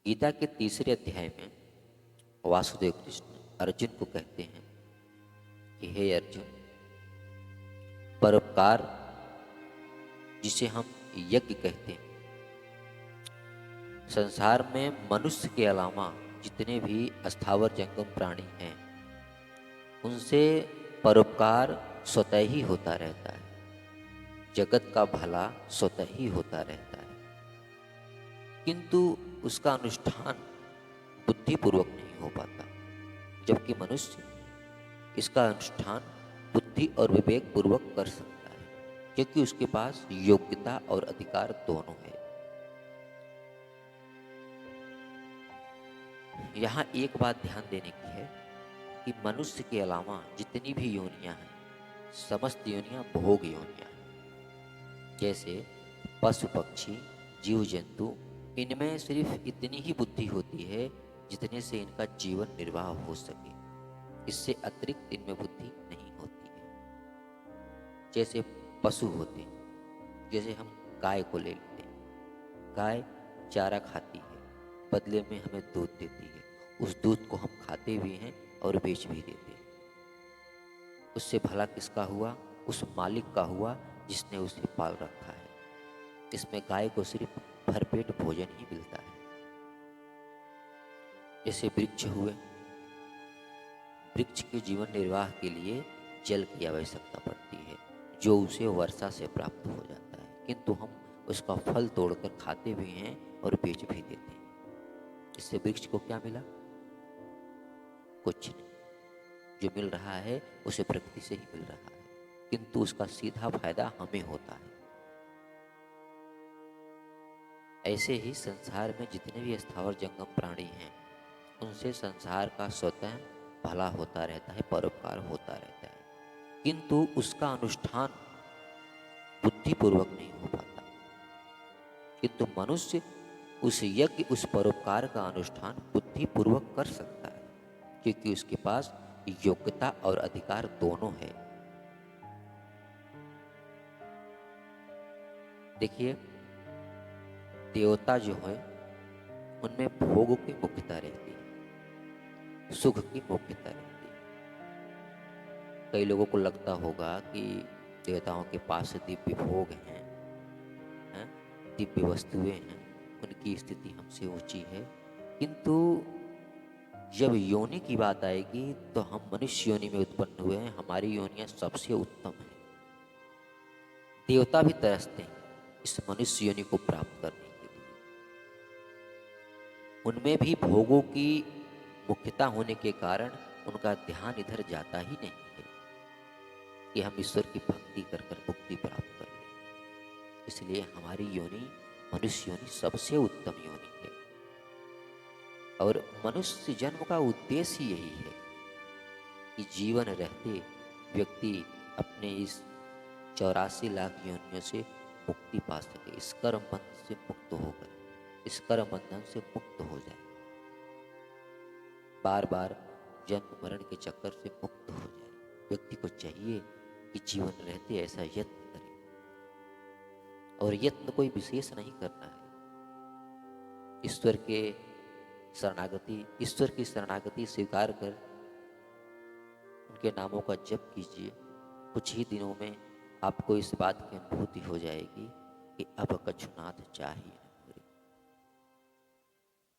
गीता के तीसरे अध्याय में वासुदेव कृष्ण अर्जुन को कहते हैं कि हे अर्जुन, परोपकार जिसे हम यज्ञ कहते हैं, संसार में मनुष्य के अलावा जितने भी अस्थावर जंगम प्राणी हैं उनसे परोपकार स्वतः ही होता रहता है। जगत का भला स्वतः ही होता रहता है, किंतु उसका अनुष्ठान बुद्धिपूर्वक नहीं हो पाता, जबकि मनुष्य इसका अनुष्ठान बुद्धि और विवेक पूर्वक कर सकता है, क्योंकि उसके पास योग्यता और अधिकार दोनों है। यहाँ एक बात ध्यान देने की है कि मनुष्य के अलावा जितनी भी योनियां हैं, समस्त योनियां भोग योनियां हैं। जैसे पशु पक्षी जीव जंतु, इनमें सिर्फ इतनी ही बुद्धि होती है जितने से इनका जीवन निर्वाह हो सके, इससे अतिरिक्त इनमें बुद्धि नहीं होती है। जैसे पशु होते हैं, जैसे हम गाय को ले लेते हैं। गाय चारा खाती है, बदले में हमें दूध देती है। उस दूध को हम खाते भी हैं और बेच भी देते हैं। उससे भला किसका हुआ? उस मालिक का हुआ जिसने उसे पाल रखा है। इसमें गाय को सिर्फ भरपेट भोजन ही मिलता है। जैसे वृक्ष हुए, वृक्ष के जीवन निर्वाह के लिए जल की आवश्यकता पड़ती है, जो उसे वर्षा से प्राप्त हो जाता है, किंतु हम उसका फल तोड़कर खाते भी हैं और बेच भी देते हैं। इससे वृक्ष को क्या मिला? कुछ नहीं। जो मिल रहा है उसे प्रकृति से ही मिल रहा है, किंतु उसका सीधा फायदा हमें होता है। ऐसे ही संसार में जितने भी स्थावर जंगम प्राणी हैं, उनसे संसार का स्वतः भला होता रहता है, परोपकार होता रहता है, किंतु उसका अनुष्ठान बुद्धिपूर्वक नहीं हो पाता। किंतु मनुष्य उस यज्ञ, उस परोपकार का अनुष्ठान बुद्धिपूर्वक कर सकता है, क्योंकि उसके पास योग्यता और अधिकार दोनों है। देखिए, देवता जो है उनमें भोग की मुख्यता रहती है, सुख की मुख्यता रहती है। कई लोगों को लगता होगा कि देवताओं के पास दिव्य भोग हैं, दिव्य वस्तुएं हैं, उनकी स्थिति हमसे ऊंची है, किंतु जब योनि की बात आएगी तो हम मनुष्य योनि में उत्पन्न हुए हैं, हमारी योनियां सबसे उत्तम है। देवता भी तरसते हैं इस मनुष्य योनि को प्राप्त करने के लिए। उनमें भी भोगों की मुख्यता होने के कारण उनका ध्यान इधर जाता ही नहीं है कि हम ईश्वर की भक्ति कर कर मुक्ति प्राप्त कर लें। इसलिए हमारी योनि, मनुष्य योनि सबसे उत्तम योनि है। और मनुष्य जन्म का उद्देश्य यही है कि जीवन रहते व्यक्ति अपने इस 84 लाख योनियों से मुक्ति पा सके, इस कर्म बंधन से मुक्त होकर, इस कर्म बंधन से मुक्त हो जाए, बार बार जन्म मरण के चक्कर से मुक्त हो जाए। व्यक्ति को चाहिए कि जीवन रहते ऐसा यत्न करे, और यत्न कोई विशेष नहीं करना है। ईश्वर की शरणागति स्वीकार कर उनके नामों का जप कीजिए। कुछ ही दिनों में आपको इस बात की अनुभूति हो जाएगी कि अब कछुनाथ चाहिए।